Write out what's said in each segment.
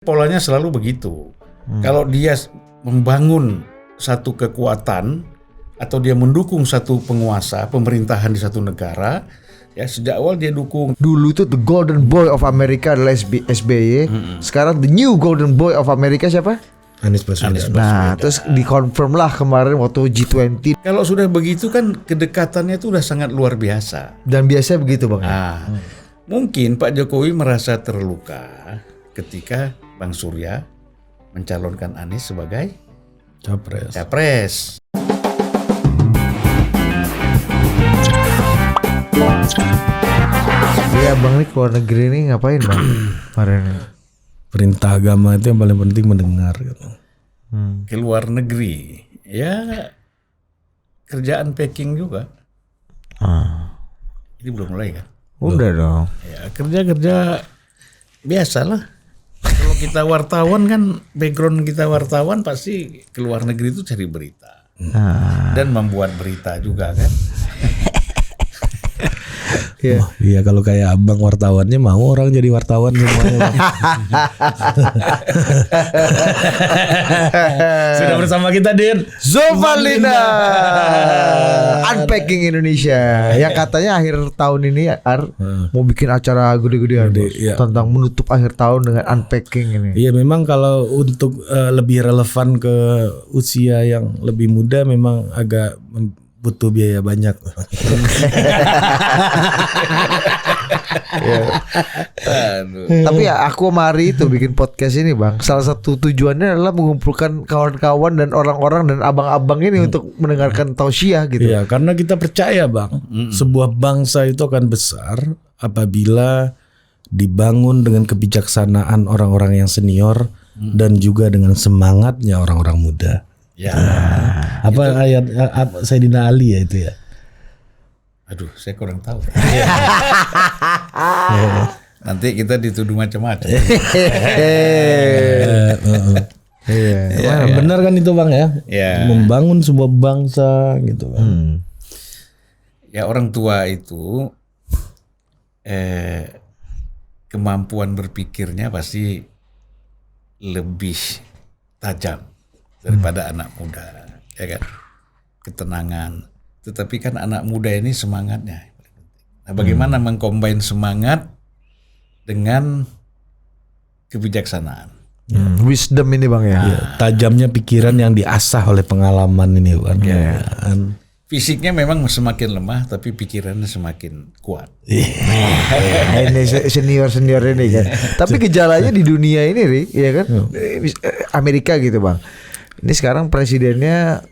Polanya selalu begitu. Kalau dia membangun satu kekuatan atau dia mendukung satu penguasa, pemerintahan di satu negara, ya sejak awal dia dukung. Dulu itu the golden boy of America adalah SBY. Sekarang the new golden boy of America siapa? Anies Baswedan. Nah, terus dikonfirm lah kemarin waktu G20. Kalau sudah begitu kan kedekatannya itu udah sangat luar biasa. Dan biasanya begitu Bang. Mungkin Pak Jokowi merasa terluka ketika Bang Surya mencalonkan Anies sebagai capres. Iya Bang, nih keluar negeri nih ngapain Bang? Kemarin Perintah agama itu yang paling penting mendengar gitu. Ke luar negeri, ya kerjaan packing juga. Ini belum mulai kan? udah dong. Ya kerja biasalah. Kalau kita wartawan kan, background kita wartawan pasti ke luar negeri itu cari berita dan membuat berita juga kan. Iya kalau kayak abang wartawannya mau orang jadi wartawan semuanya. Sudah bersama kita Din Zovalina Unpacking Indonesia yang katanya akhir tahun ini mau bikin acara gede-gedean iya. tentang menutup akhir tahun dengan unpacking ini. Iya memang kalau untuk lebih relevan ke usia yang lebih muda memang agak butuh biaya banyak. Tapi ya aku sama Ari itu bikin podcast ini Bang, salah satu tujuannya adalah mengumpulkan kawan-kawan dan orang-orang dan abang-abang ini untuk mendengarkan tausiah gitu. Iya karena kita percaya Bang, sebuah bangsa itu akan besar apabila dibangun dengan kebijaksanaan orang-orang yang senior dan juga dengan semangatnya orang-orang muda. Ya. Apa ayat Sayyidina Ali ya itu ya? Aduh, saya kurang tahu. Nanti kita dituduh macam-macam. Benar kan itu Bang ya? Ya. Membangun sebuah bangsa gitu kan. Ya orang tua itu kemampuan berpikirnya pasti lebih tajam daripada anak muda, ya kan? Ketenangan. Tetapi kan anak muda ini semangatnya. Nah, bagaimana mengcombine semangat dengan kebijaksanaan? Wisdom ini Bang ya. Ya, tajamnya pikiran yang diasah oleh pengalaman ini kan. Ya. Fisiknya memang semakin lemah, tapi pikirannya semakin kuat. Ini senior ini kan. Tapi gejalanya di dunia ini Ri, ya kan? Amerika gitu Bang. Ini sekarang presidennya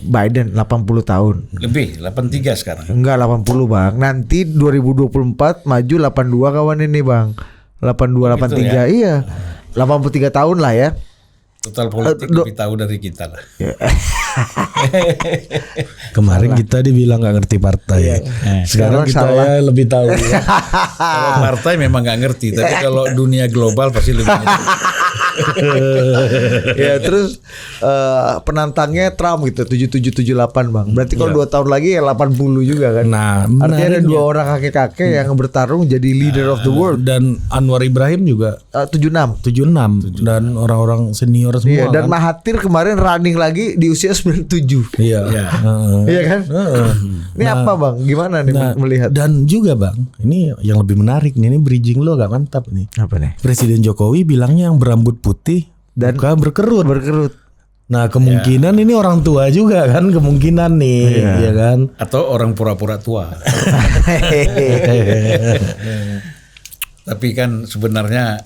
Biden 80 tahun. Lebih, 83 sekarang. Enggak 80 Bang. Nanti 2024 maju 82 kawan ini Bang. 82 83 ya? Iya. 83 tahun lah ya. Total politik lebih tahu dari kita lah. Kemarin kita dibilang nggak ngerti partai. Sekarang kita ya lebih tahu. Kalau partai memang nggak ngerti, tapi kalau dunia global pasti lebih ngerti. Ya terus penantangnya Trump gitu 7778 Bang. Berarti kalau 2 tahun lagi ya 80 juga kan. Nah, artinya ada 2 orang kakek-kakek yang bertarung jadi leader of the world. Dan Anwar Ibrahim juga 76 dan orang-orang senior semua. Iya, dan kan? Mahathir kemarin running lagi di usia 97. Iya. Iya kan? Ini apa Bang? Gimana nih melihat? Dan juga Bang, ini yang lebih menarik nih, ini bridging lo gak mantap nih. Apa nih? Presiden Jokowi bilangnya yang berambut putih dan muka berkerut. Nah kemungkinan ini orang tua juga kan, kemungkinan nih, ya kan? Atau orang pura-pura tua. Tapi kan sebenarnya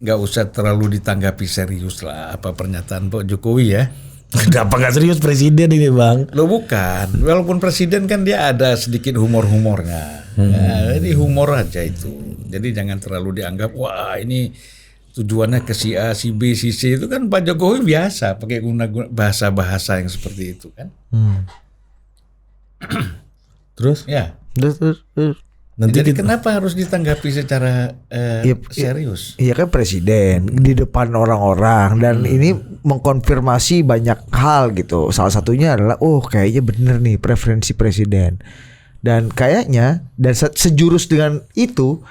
nggak usah terlalu ditanggapi serius lah apa pernyataan Pak Jokowi ya. Kenapa nggak serius presiden ini Bang? Lo bukan, walaupun presiden kan dia ada sedikit humor-humornya. Nah, jadi humor aja itu. Jadi jangan terlalu dianggap wah ini tujuannya ke si A, si B, si C. Itu kan Pak Jokowi biasa pakai guna bahasa-bahasa yang seperti itu kan. Terus? Ya. Terus. Nanti jadi kenapa harus ditanggapi secara serius? Iya kan presiden di depan orang-orang dan ini mengkonfirmasi banyak hal gitu. Salah satunya adalah kayaknya bener nih preferensi presiden. Dan kayaknya dan sejurus dengan itu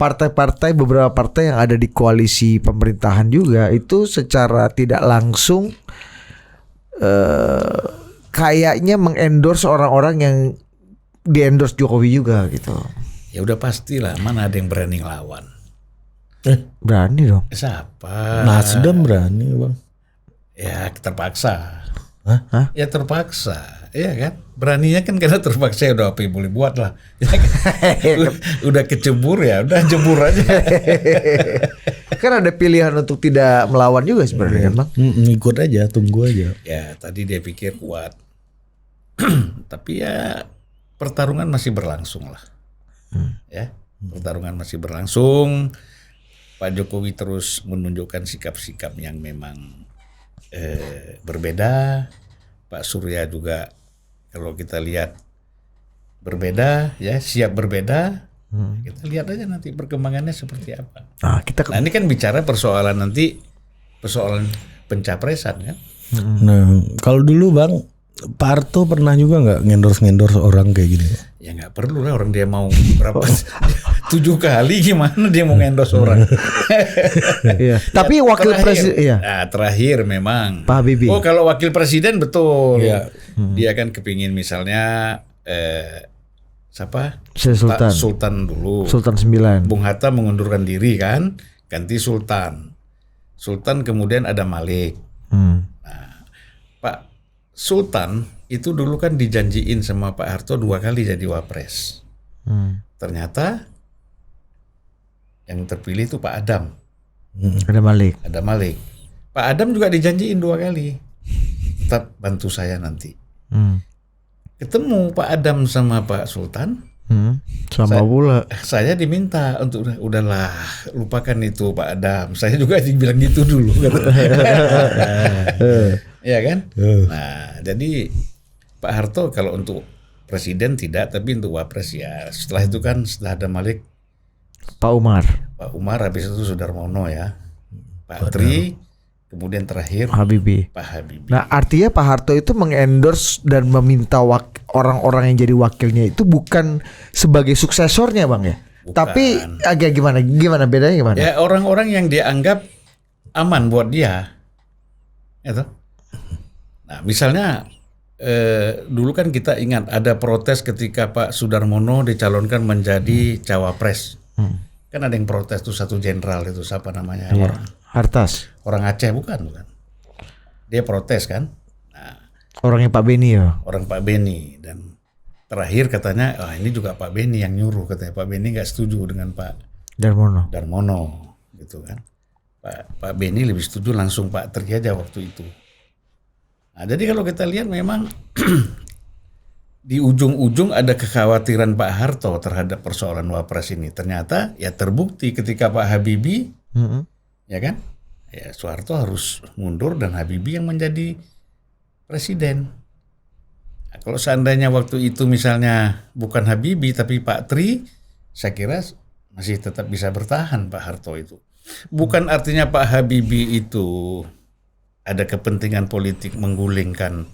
partai-partai, beberapa partai yang ada di koalisi pemerintahan juga itu secara tidak langsung kayaknya mengendorse orang-orang yang di-endorse Jokowi juga gitu. Ya udah pastilah, mana ada yang berani ngelawan. Berani dong. Siapa? Nasdem berani bang. Ya terpaksa. Hah? Ya terpaksa. Iya kan? Beraninya kan karena terpaksa, ya udah apa yang boleh buat lah. Ya kan? Udah kecebur ya, udah jebur aja. Kan ada pilihan untuk tidak melawan juga sebenarnya kan Bang. Ikut aja, tunggu aja. Ya tadi dia pikir kuat. Tapi ya pertarungan masih berlangsung lah. Ya, pertarungan masih berlangsung. Pak Jokowi terus menunjukkan sikap-sikap yang memang berbeda. Pak Surya juga kalau kita lihat berbeda, ya siap berbeda. Kita lihat aja nanti perkembangannya seperti apa. Nah ini kan bicara persoalan nanti, persoalan pencapresan kan. Nah kalau dulu bang, Pak Harto pernah juga nggak ngendorse orang kayak gini? Ya nggak perlu lah, orang dia mau berapa 7 kali, gimana dia mau ngendorse orang. Iya. Tapi wakil presiden, iya. Nah, terakhir memang Pak Habibie. Oh kalau wakil presiden betul. Iya. Dia kan kepingin misalnya siapa? Sultan. Sultan dulu. Sultan 9. Bung Hatta mengundurkan diri kan, ganti Sultan. Sultan kemudian ada Malik. Nah, Pak Sultan itu dulu kan dijanjiin sama Pak Harto 2 kali jadi wapres. Ternyata yang terpilih itu Pak Adam. Ada Malik. Ada Malik. Pak Adam juga dijanjiin 2 kali. Tetap bantu saya nanti. Ketemu Pak Adam sama Pak Sultan. Sama pula. Saya diminta untuk udahlah lupakan itu Pak Adam. Saya juga bilang gitu dulu. Iya kan? Nah, jadi Pak Harto kalau untuk presiden tidak, tapi untuk wapres ya. Setelah itu kan setelah ada Malik, Pak Umar, habis itu Sudarmono ya, Pak Tri, kemudian terakhir Habibie. Pak Habibie. Nah artinya Pak Harto itu mengendorse dan meminta orang-orang yang jadi wakilnya itu bukan sebagai suksesornya Bang ya? Bukan. Tapi agak gimana bedanya gimana? Ya orang-orang yang dianggap aman buat dia, itu. Nah misalnya dulu kan kita ingat ada protes ketika Pak Sudarmono dicalonkan menjadi cawapres. Kan ada yang protes tuh, satu jenderal itu siapa namanya? Iya. Hartas. Orang Aceh bukan. Dia protes kan. Nah, orangnya Pak Beni ya. orang Pak Beni, dan terakhir katanya ini juga Pak Beni yang nyuruh, katanya Pak Beni nggak setuju dengan Pak Darmono gitu kan. Pak Beni lebih setuju langsung Pak Tri aja waktu itu. Nah, jadi kalau kita lihat memang di ujung-ujung ada kekhawatiran Pak Harto terhadap persoalan wapres ini. Ternyata ya terbukti ketika Pak Habibie, ya kan, ya Soeharto harus mundur dan Habibie yang menjadi presiden. Nah, kalau seandainya waktu itu misalnya bukan Habibie tapi Pak Tri, saya kira masih tetap bisa bertahan Pak Harto itu. Bukan artinya Pak Habibie itu ada kepentingan politik menggulingkan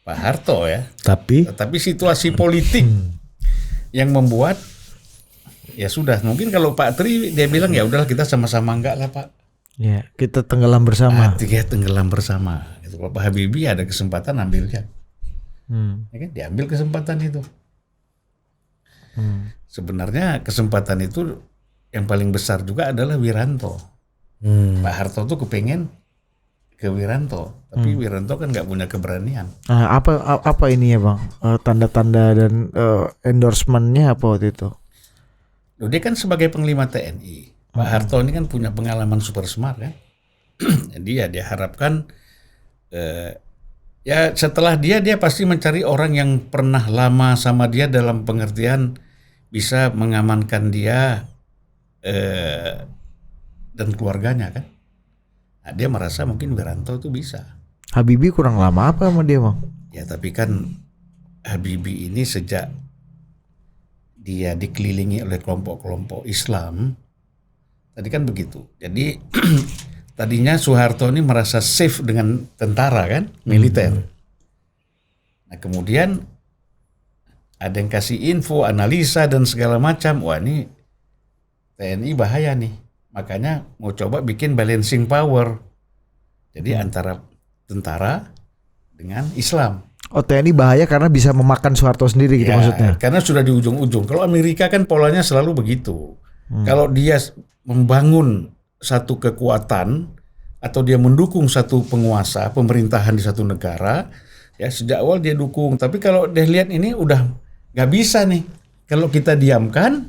Pak Harto ya. Tapi situasi politik yang membuat ya sudah, mungkin kalau Pak Tri dia bilang ya udahlah kita sama-sama enggak lah Pak. Ya, kita tenggelam bersama. Kita tenggelam bersama. Itu kalau Pak Habibie ada kesempatan ambilnya. Ya kan, diambil kesempatan itu. Sebenarnya kesempatan itu yang paling besar juga adalah Wiranto. Pak Harto tuh kepengen ke Wiranto, tapi Wiranto kan nggak punya keberanian. Nah, apa ini ya Bang? Tanda-tanda dan endorsementnya apa waktu itu? Loh, dia kan sebagai Panglima TNI. Pak Harto ini kan punya pengalaman super smart kan. Jadi ya dia harapkan ya setelah dia pasti mencari orang yang pernah lama sama dia dalam pengertian bisa mengamankan dia dan keluarganya kan. Nah, dia merasa mungkin Wiranto itu bisa. Habibie kurang lama apa sama dia Bang? Ya tapi kan Habibie ini sejak dia dikelilingi oleh kelompok-kelompok Islam, tadi kan begitu. Jadi tadinya Soeharto ini merasa safe dengan tentara kan, militer. Nah kemudian ada yang kasih info, analisa dan segala macam. Wah ini TNI bahaya nih. Makanya mau coba bikin balancing power. Jadi antara tentara dengan Islam. Oh, TNI bahaya karena bisa memakan Soeharto sendiri gitu maksudnya. Karena sudah di ujung-ujung. Kalau Amerika kan polanya selalu begitu. Kalau dia membangun satu kekuatan atau dia mendukung satu penguasa, pemerintahan di satu negara, ya sejak awal dia dukung. Tapi kalau dia lihat ini udah nggak bisa nih. Kalau kita diamkan,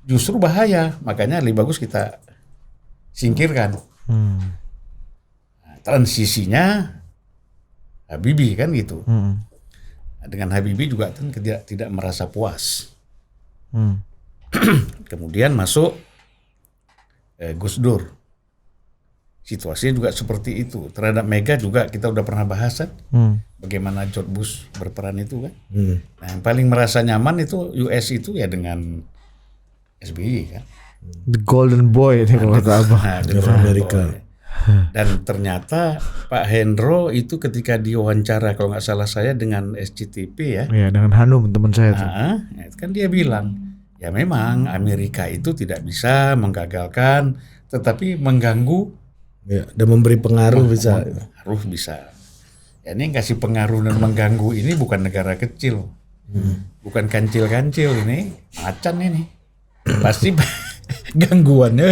justru bahaya. Makanya lebih bagus kita singkirkan. Nah, transisinya Habibie kan gitu. Dengan Habibie juga kan tidak merasa puas. Kemudian masuk Gus Dur. Situasinya juga seperti itu. Terhadap Mega juga kita udah pernah bahas kan. Bagaimana George Bush berperan itu kan. Nah, yang paling merasa nyaman itu US itu ya dengan SBY kan. The Golden Boy ini kalau kata Abang. Amerika. Dan ternyata Pak Hendro itu ketika diwawancara kalau nggak salah saya dengan SCTV ya. Iya, dengan Hanum teman saya tuh. Kan dia bilang ya memang Amerika itu tidak bisa menggagalkan tetapi mengganggu Ya, dan memberi pengaruh bisa. Pengaruh bisa. Ya, ini yang kasih pengaruh dan mengganggu ini bukan negara kecil. Bukan kancil-kancil ini, macan ini. Pasti gangguannya.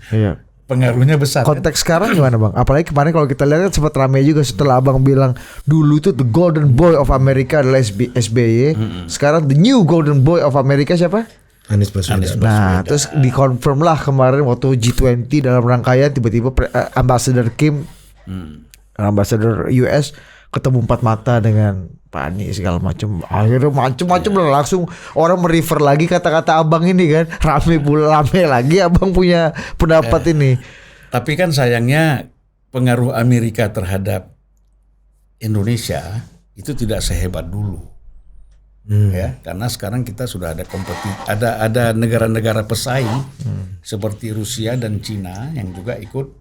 Iya. Pengaruhnya besar. Konteks sekarang gimana Bang? Apalagi kemarin kalau kita lihat kan sempat ramai juga setelah Abang bilang dulu itu the golden boy of America adalah SBY. Sekarang the new golden boy of America siapa? Anies Baswedan. Nah, terus dikonfirm lah kemarin waktu G20 dalam rangkaian tiba-tiba Ambassador Kim, Ambassador US ketemu 4 mata dengan Pak Anies segala macam. Akhirnya macam-macam lah, langsung orang merefer lagi kata-kata Abang ini kan. Rame lagi Abang punya pendapat ini. Tapi kan sayangnya pengaruh Amerika terhadap Indonesia itu tidak sehebat dulu. Ya, karena sekarang kita sudah ada ada negara-negara pesaing seperti Rusia dan Cina yang juga ikut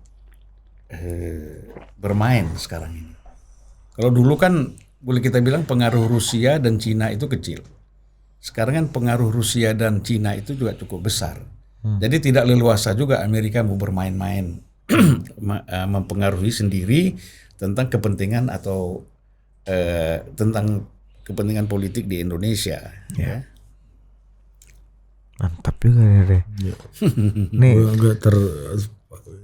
bermain sekarang ini. Kalau dulu kan boleh kita bilang pengaruh Rusia dan Cina itu kecil. Sekarang kan pengaruh Rusia dan Cina itu juga cukup besar. Jadi tidak leluasa juga Amerika mau bermain-main mempengaruhi sendiri tentang kepentingan atau tentang kepentingan politik di Indonesia. Ya. Mantap juga nih. Nih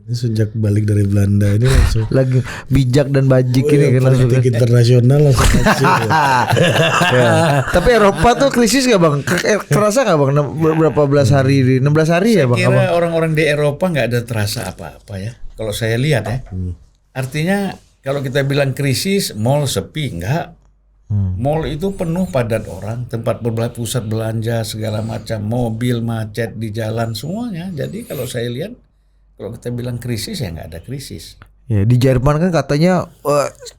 ini sejak balik dari Belanda ini langsung lagi bijak dan bajik ini kan langsung politik internasional langsung ya. Tapi Eropa tuh krisis gak Bang? Kerasa gak Bang berapa belas hari ini? 16 hari ya Bang? Saya kira orang-orang di Eropa gak ada terasa apa-apa ya. Kalau saya lihat ya. Artinya kalau kita bilang krisis, mall sepi, enggak. Mall itu penuh padat orang, tempat pusat belanja segala macam, mobil macet di jalan semuanya. Jadi kalau saya lihat, kalau kita bilang krisis ya nggak ada krisis. Ya, di Jerman kan katanya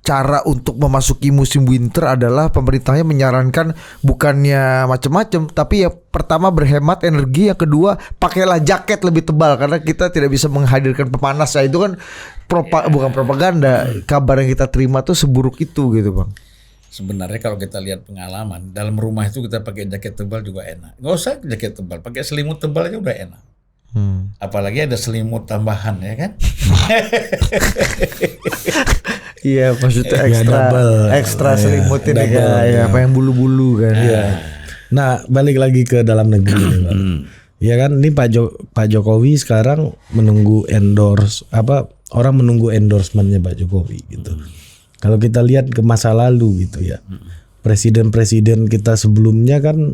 cara untuk memasuki musim winter adalah pemerintahnya menyarankan bukannya macam-macam, tapi ya pertama berhemat energi, yang kedua pakailah jaket lebih tebal karena kita tidak bisa menghadirkan pemanas. Nah, itu kan bukan propaganda, kabar yang kita terima tuh seburuk itu gitu Bang. Sebenarnya kalau kita lihat pengalaman dalam rumah itu kita pakai jaket tebal juga enak. Nggak usah jaket tebal, pakai selimut tebal aja udah enak. Apalagi ada selimut tambahan ya kan? Iya maksudnya ekstra selimut ini ya, apa yang bulu-bulu kan. Iya. Nah balik lagi ke dalam negeri nih Bang. Ya kan ini Pak Jokowi sekarang menunggu orang menunggu endorsementnya Pak Jokowi gitu. Kalau kita lihat ke masa lalu gitu ya, presiden-presiden kita sebelumnya kan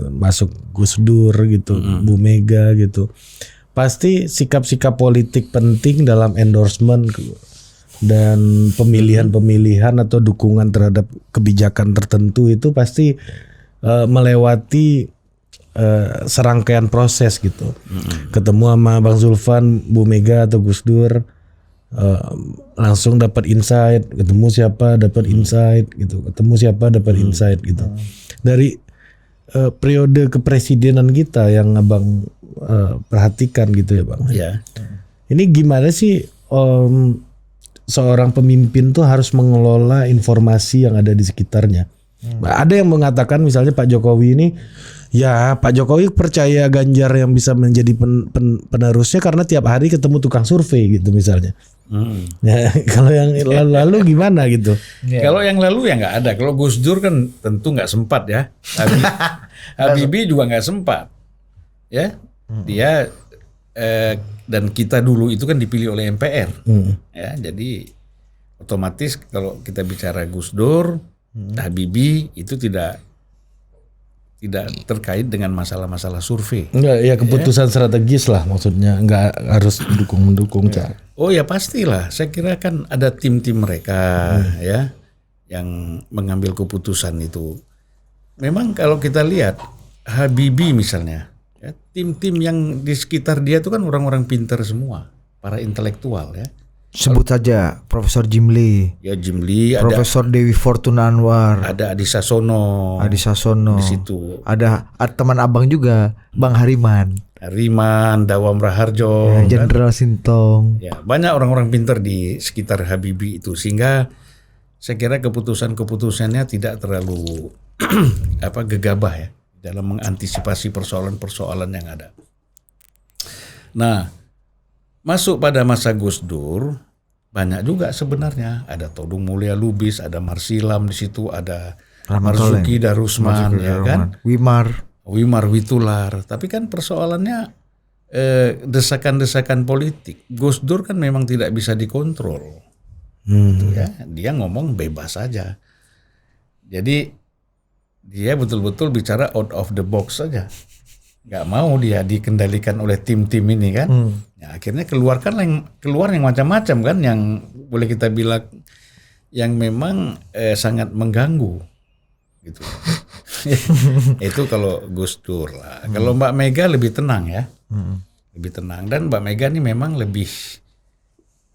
masuk Gus Dur gitu, Bu Mega gitu, pasti sikap-sikap politik penting dalam endorsement dan pemilihan atau dukungan terhadap kebijakan tertentu itu pasti melewati serangkaian proses gitu. Ketemu sama Bang Zulfan, Bu Mega atau Gus Dur, langsung dapat insight, ketemu siapa dapat insight gitu, ketemu siapa dapat insight gitu. Dari periode kepresidenan kita yang Abang perhatikan gitu ya Bang. Ya. Ini gimana sih seorang pemimpin tuh harus mengelola informasi yang ada di sekitarnya. Ada yang mengatakan misalnya Pak Jokowi ini Ya, Pak Jokowi percaya Ganjar yang bisa menjadi penerusnya karena tiap hari ketemu tukang survei gitu misalnya. Ya, kalau yang lalu gimana gitu? Kalau yang lalu ya nggak ada. Kalau Gus Dur kan tentu nggak sempat ya. Habibie juga nggak sempat. Ya, dia dan kita dulu itu kan dipilih oleh MPR. Ya, jadi otomatis kalau kita bicara Gus Dur, Habibie itu tidak terkait dengan masalah-masalah survei. Enggak, ya keputusan strategis lah maksudnya, enggak harus mendukung. Oh ya pastilah, saya kira kan ada tim-tim mereka ya yang mengambil keputusan itu. Memang kalau kita lihat Habibie misalnya, ya, tim-tim yang di sekitar dia itu kan orang-orang pintar semua, para intelektual ya. Sebut saja Profesor Jimli. Ya Jimli, Profesor Dewi Fortuna Anwar. ada Adi Sasono. Adi Sasono. Di situ. Ada teman abang juga, Bang Hariman. Hariman, Dawam Raharjo, Jenderal Sintong. Ya, banyak orang-orang pintar di sekitar Habibie itu sehingga saya kira keputusannya tidak terlalu gegabah ya dalam mengantisipasi persoalan-persoalan yang ada. Nah, masuk pada masa Gus Dur banyak juga sebenarnya, ada Todung Mulia Lubis, ada Marsilam di situ, ada Marzuki Darusman ya kan, Wimar Witular. Tapi kan persoalannya desakan-desakan politik. Gus Dur kan memang tidak bisa dikontrol. Gitu ya. Dia ngomong bebas saja. Jadi dia betul-betul bicara out of the box saja. Nggak mau dia dikendalikan oleh tim-tim ini kan. Ya, akhirnya keluar yang macam-macam kan, yang boleh kita bilang yang memang sangat mengganggu gitu. Itu kalau Gus Dur lah. Kalau Mbak Mega lebih tenang ya. Lebih tenang, dan Mbak Mega ini memang lebih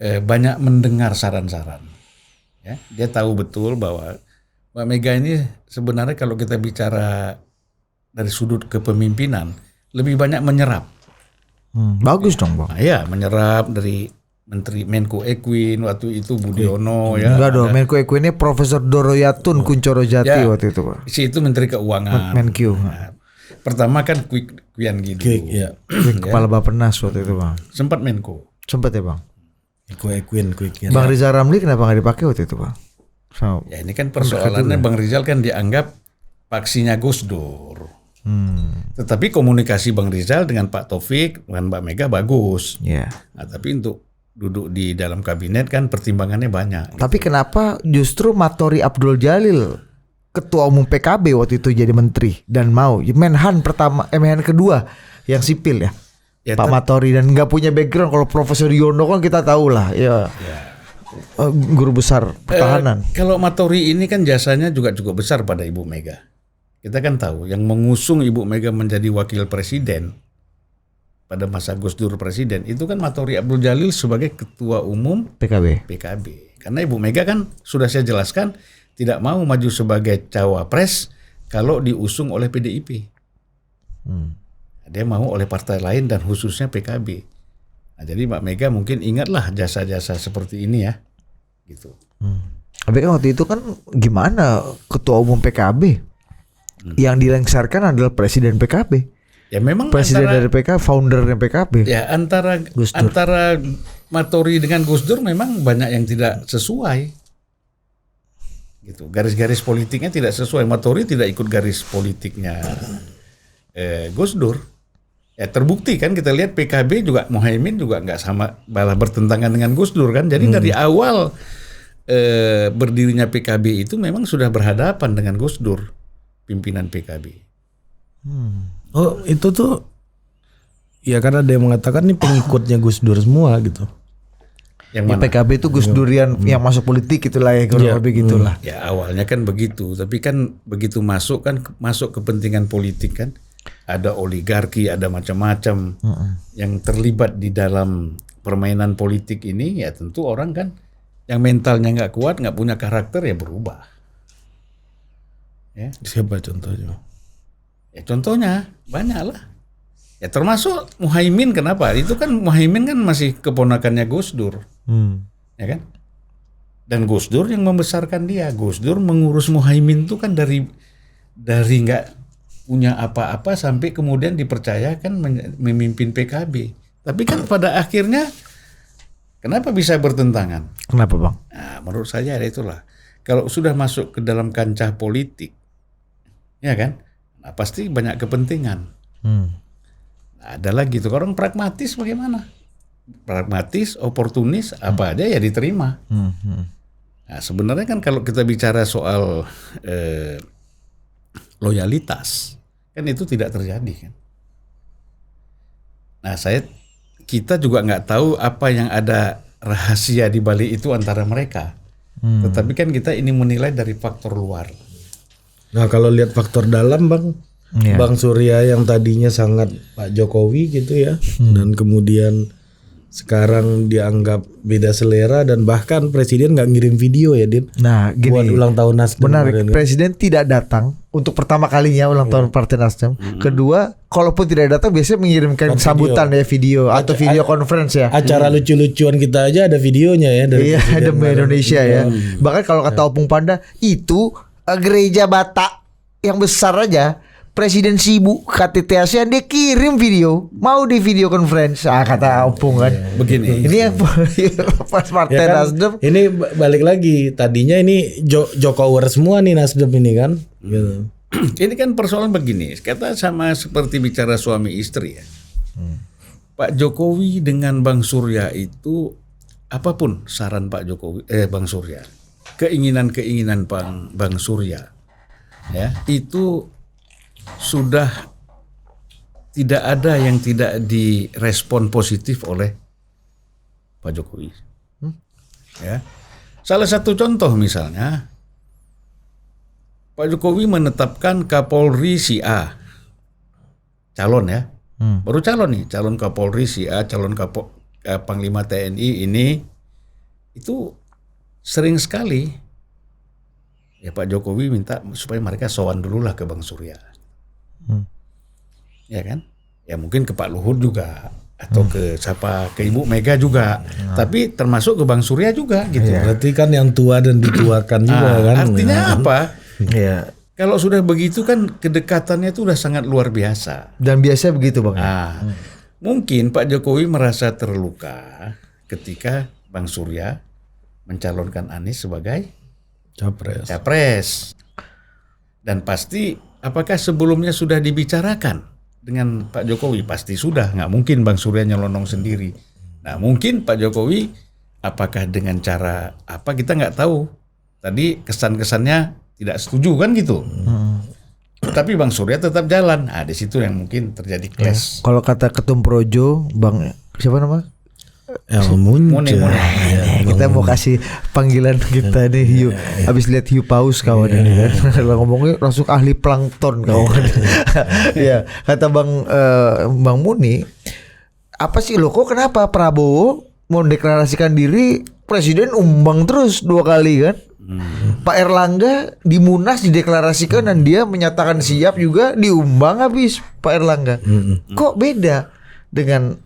banyak mendengar saran-saran. Ya, dia tahu betul bahwa Mbak Mega ini sebenarnya kalau kita bicara dari sudut kepemimpinan lebih banyak menyerap. Bagus dong Bang. Nah, ya, menyerap dari Menteri Menko Equin waktu itu Budiono ya. Enggak dong, Menko Equin ini Profesor Doroyatun Kuncoro Jati waktu itu Pak. Itu Menteri Keuangan. Menkyu. Nah, pertama kan Kuyan gitu. Ya. Kepala Bappenas waktu itu Bang. Sempat Menko. Sempat ya Bang. Equin. Bang Rizal Ramli kenapa nggak dipakai waktu itu Bang? Ya ini kan persoalannya Bang Rizal kan dianggap paksinya Gus Dur. Tetapi komunikasi Bang Rizal dengan Pak Taufik, dengan Mbak Mega bagus. Yeah. Nah, tapi untuk duduk di dalam kabinet kan pertimbangannya banyak. Tapi kenapa justru Matori Abdul Jalil, Ketua Umum PKB waktu itu jadi menteri dan mau Menhan kedua yang sipil ya, Pak Matori, dan nggak punya background. Kalau Profesor Yono kan kita tahu lah ya. Guru besar pertahanan. Kalau Matori ini kan jasanya juga cukup besar pada Ibu Mega. Kita kan tahu yang mengusung Ibu Mega menjadi wakil presiden pada masa Gus Dur presiden itu kan Matori Abdul Jalil sebagai ketua umum PKB. Karena Ibu Mega kan sudah saya jelaskan tidak mau maju sebagai cawapres kalau diusung oleh PDIP. Dia mau oleh partai lain dan khususnya PKB. Nah, jadi Mbak Mega mungkin ingatlah jasa-jasa seperti ini ya, gitu. Tapi kan waktu itu kan gimana ketua umum PKB yang dilengsarkan adalah presiden PKB. Ya memang presiden dari PKB, foundernya PKB. Ya antara Matori dengan Gus Dur memang banyak yang tidak sesuai. Gitu. Garis-garis politiknya tidak sesuai. Matori tidak ikut garis politiknya Gus Dur. Ya terbukti kan kita lihat PKB juga Muhaimin juga nggak sama, malah bertentangan dengan Gus Dur kan. Jadi dari awal berdirinya PKB itu memang sudah berhadapan dengan Gus Dur, pimpinan PKB. Oh itu tuh ya karena dia mengatakan ini pengikutnya Gus Dur semua gitu. Yang mana? PKB itu Gus Durian yang masuk politik itulah ya kurang lebih gitulah. Ya awalnya kan begitu, tapi kan begitu masuk kepentingan politik kan. Ada oligarki, ada macam-macam yang terlibat di dalam permainan politik ini, ya tentu orang kan yang mentalnya nggak kuat, nggak punya karakter ya berubah. Ya. Siapa contohnya? Ya contohnya banyak lah. Ya termasuk Muhaimin, kenapa? Itu kan Muhaimin kan masih keponakannya Gus Dur. Ya kan? Dan Gus Dur yang membesarkan dia. Gus Dur mengurus Muhaimin itu kan dari nggak punya apa-apa sampai kemudian dipercayakan memimpin PKB. Tapi kan pada akhirnya kenapa bisa bertentangan? Kenapa bang? Nah, menurut saya itulah. Kalau sudah masuk ke dalam kancah politik, ya kan, nah, pasti banyak kepentingan. Nah, ada lagi tuh orang pragmatis bagaimana? Pragmatis, oportunis, apa aja ya diterima. Nah, sebenarnya kan kalau kita bicara soal loyalitas, kan itu tidak terjadi kan. Nah, kita juga nggak tahu apa yang ada rahasia di balik itu antara mereka. Tetapi kan kita ini menilai dari faktor luar. Nah kalau lihat faktor dalam bang, Bang Surya yang tadinya sangat Pak Jokowi gitu ya, dan kemudian sekarang dianggap beda selera dan bahkan presiden nggak ngirim video ya Din. Nah gini, buat ulang tahun Nasdem. Menarik, kemarin, presiden tidak datang untuk pertama kalinya ulang tahun Partai Nasdem. Kedua, kalaupun tidak datang biasanya mengirimkan sambutan ya video atau video conference ya. Acara lucu-lucuan kita aja ada videonya ya dari Iya, presiden demi kemarin. Indonesia ya. Bahkan kalau kata Opung Panda itu gereja Batak yang besar aja. Presiden sibuk KTT ASEAN dia kirim video, mau di video conference, kata Opung kan. Begini. Ini yang pas Partai Ya kan, Nasdem. ini balik lagi tadinya ini Jokower semua nih Nasdem ini kan. Gitu. Ini kan persoalan begini, kata sama seperti bicara suami istri ya. Pak Jokowi dengan Bang Surya itu apapun saran Pak Jokowi, Bang Surya, keinginan Bang Surya, ya itu sudah tidak ada yang tidak direspon positif oleh Pak Jokowi. Ya, salah satu contoh misalnya. Pak Jokowi menetapkan Kapolri si A, calon ya, baru calon nih, calon Kapolri si A, calon Panglima TNI ini, itu sering sekali ya Pak Jokowi minta supaya mereka sowan dulu lah ke Bang Surya, ya kan, ya mungkin ke Pak Luhut juga atau ke siapa, ke Ibu Mega juga, tapi termasuk ke Bang Surya juga gitu. Berarti kan yang tua dan dituakan juga kan. Artinya apa? Iya. Kalau sudah begitu kan kedekatannya itu udah sangat luar biasa. Dan biasanya begitu bang. Mungkin Pak Jokowi merasa terluka ketika Bang Surya mencalonkan Anies sebagai capres. Dan pasti apakah sebelumnya sudah dibicarakan dengan Pak Jokowi? Pasti sudah, nggak mungkin Bang Surya nyelonong sendiri. Nah mungkin Pak Jokowi apakah dengan cara apa kita nggak tahu. Tadi kesan-kesannya tidak setuju kan gitu. Tapi Bang Surya tetap jalan. Nah, di situ yang mungkin terjadi clash. Kalau kata Ketum Projo, Bang siapa nama? Mune. Kita mau kasih panggilan kita nih Hiu. Habis lihat Hiu Paus kawan ini kan. Ngomongnya langsung ahli plankton kawan. Ya, kata Bang Muni, apa sih lo kok kenapa Prabowo mau deklarasikan diri presiden umbang terus 2 kali kan? Pak Erlangga di Munas dideklarasikan dan dia menyatakan siap juga diumbang habis Pak Erlangga. Kok beda dengan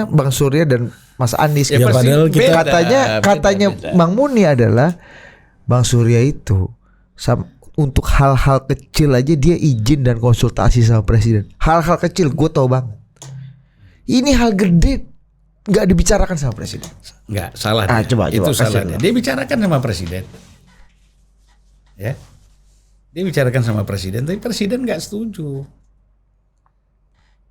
Bang Surya dan Mas Anies? Ya, padahal kita katanya Bang Muni adalah Bang Surya itu untuk hal-hal kecil aja dia izin dan konsultasi sama presiden. Hal-hal kecil gue tau banget. Ini hal gede nggak dibicarakan sama presiden. Nggak, salah dia. Coba, itu salah kasih dia. Dia bicarakan sama presiden. Ya. Dia bicarakan sama presiden, tapi presiden nggak setuju.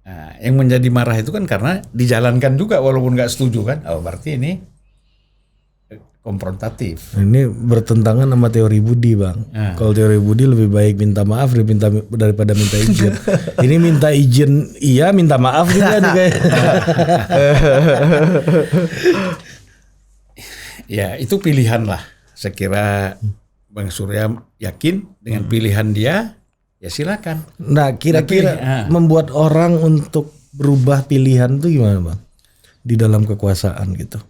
Nah, yang menjadi marah itu kan karena dijalankan juga walaupun nggak setuju kan. Oh, berarti ini konfrontatif. Ini bertentangan sama teori Budi bang. Kalau teori Budi lebih baik minta maaf daripada minta izin. Ini minta izin iya, minta maaf juga nih kayak. Ya itu pilihan lah. Saya kira Bang Surya yakin dengan pilihan dia, ya silakan. Nah kira-kira membuat orang untuk berubah pilihan itu gimana bang? Di dalam kekuasaan gitu.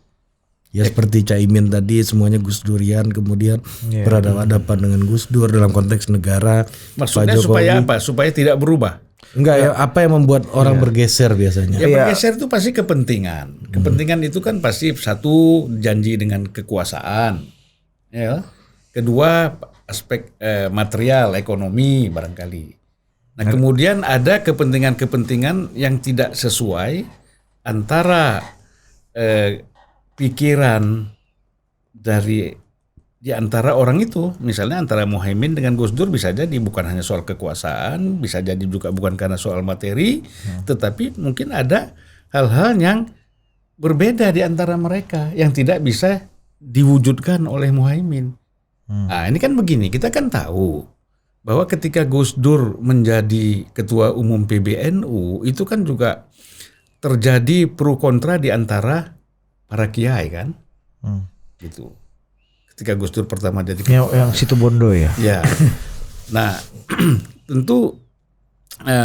Ya seperti Caimin tadi semuanya Gus Durian, kemudian berhadapan dengan Gus Dur dalam konteks negara. Maksudnya supaya apa? Supaya tidak berubah. Enggak ya, apa yang membuat orang bergeser biasanya? Ya bergeser itu pasti kepentingan. Kepentingan itu kan pasti satu janji dengan kekuasaan. Ya. Kedua aspek material, ekonomi barangkali. Nah kemudian ada kepentingan-kepentingan yang tidak sesuai antara pikiran di antara orang itu, misalnya antara Muhaimin dengan Gus Dur bisa jadi bukan hanya soal kekuasaan, bisa jadi juga bukan karena soal materi, tetapi mungkin ada hal-hal yang berbeda di antara mereka yang tidak bisa diwujudkan oleh Muhaimin. Nah ini kan begini, kita kan tahu bahwa ketika Gus Dur menjadi ketua umum PBNU itu kan juga terjadi pro kontra di antara para kiai kan, gitu. Ketika Gus Dur pertama jadi yang situ Bondo ya. Ya. Nah, tentu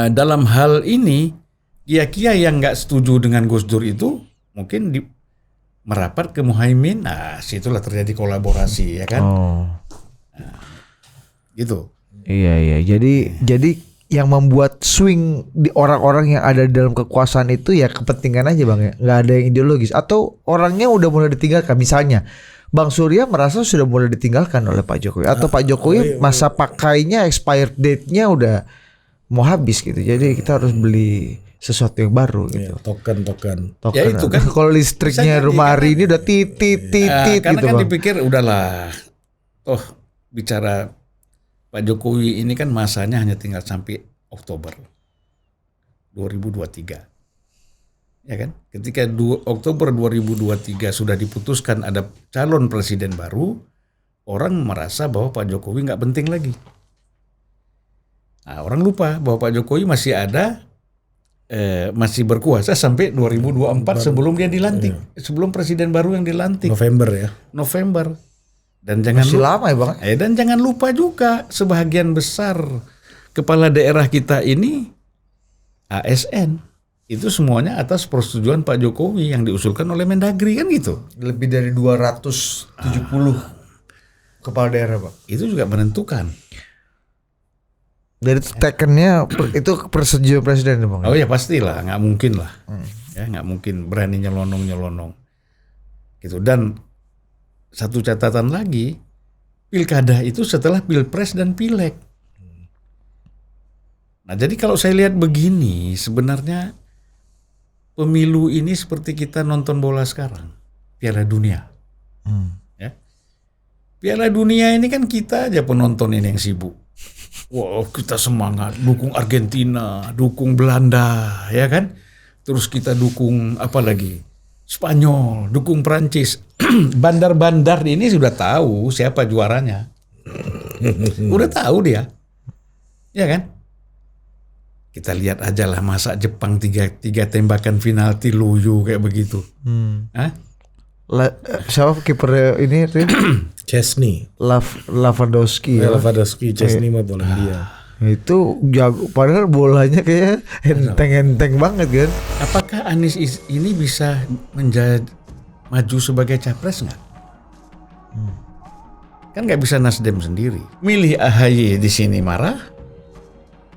dalam hal ini kiai-kiai yang nggak setuju dengan Gus Dur itu mungkin merapat ke Muhaimin. Nah, situlah terjadi kolaborasi ya kan. Nah, gitu. Iya. Jadi yang membuat swing di orang-orang yang ada di dalam kekuasaan itu ya kepentingan aja Bang ya. Nggak ada yang ideologis atau orangnya udah mulai ditinggalkan. Misalnya Bang Surya merasa sudah mulai ditinggalkan oleh Pak Jokowi atau Pak Jokowi masa pakainya expired date-nya udah mau habis gitu. Jadi kita harus beli sesuatu yang baru gitu. Token. Ya itu kan kalau listriknya rumah hari ini udah titit karena gitu kan Bang. dipikir udahlah. Toh bicara Pak Jokowi ini kan masanya hanya tinggal sampai Oktober 2023. Ya kan? Ketika Oktober 2023 sudah diputuskan ada calon presiden baru, orang merasa bahwa Pak Jokowi nggak penting lagi. Nah, orang lupa bahwa Pak Jokowi masih ada, masih berkuasa sampai 2024 sebelum dia dilantik, sebelum presiden baru yang dilantik. November. Dan jangan masih lama ya Bang. Dan jangan lupa juga sebagian besar kepala daerah kita ini ASN. Itu semuanya atas persetujuan Pak Jokowi yang diusulkan oleh Mendagri kan gitu. Lebih dari 270 kepala daerah Pak. Itu juga menentukan. Dari tekennya itu persetujuan presiden Bang. Oh ya pastilah, nggak mungkin lah. Ya nggak mungkin berani nyelonong. Gitu. Dan satu catatan lagi, pilkada itu setelah pilpres dan pileg. Nah jadi kalau saya lihat begini sebenarnya pemilu ini seperti kita nonton bola sekarang, Piala Dunia. Ya. Piala Dunia ini kan kita aja penonton ini yang sibuk. Wow, kita semangat, dukung Argentina, dukung Belanda, ya kan? Terus kita dukung apa lagi? Spanyol, dukung Prancis. Bandar-bandar ini sudah tahu siapa juaranya. Udah tahu dia. Ya kan? Kita lihat aja lah masa Jepang tiga tembakan penalti loyo kayak begitu. Siapa kiper ini? Chesney. Lewandowski ya. Lewandowski, Chesney mah Polandia. Itu jago, padahal bolanya kayak enteng-enteng banget kan. Apakah Anies ini bisa maju sebagai capres nggak? Kan nggak bisa Nasdem sendiri. Milih AHY di sini marah,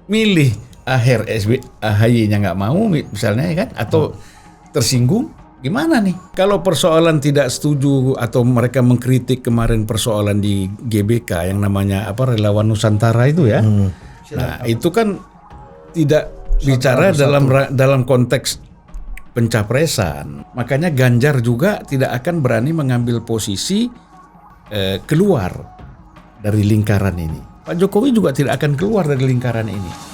milih AHY-nya nggak mau misalnya kan, atau tersinggung, gimana nih? Kalau persoalan tidak setuju atau mereka mengkritik kemarin persoalan di GBK yang namanya relawan Nusantara itu ya, nah itu kan tidak bicara dalam konteks pencapresan. Makanya Ganjar juga tidak akan berani mengambil posisi keluar dari lingkaran ini. Pak Jokowi juga tidak akan keluar dari lingkaran ini.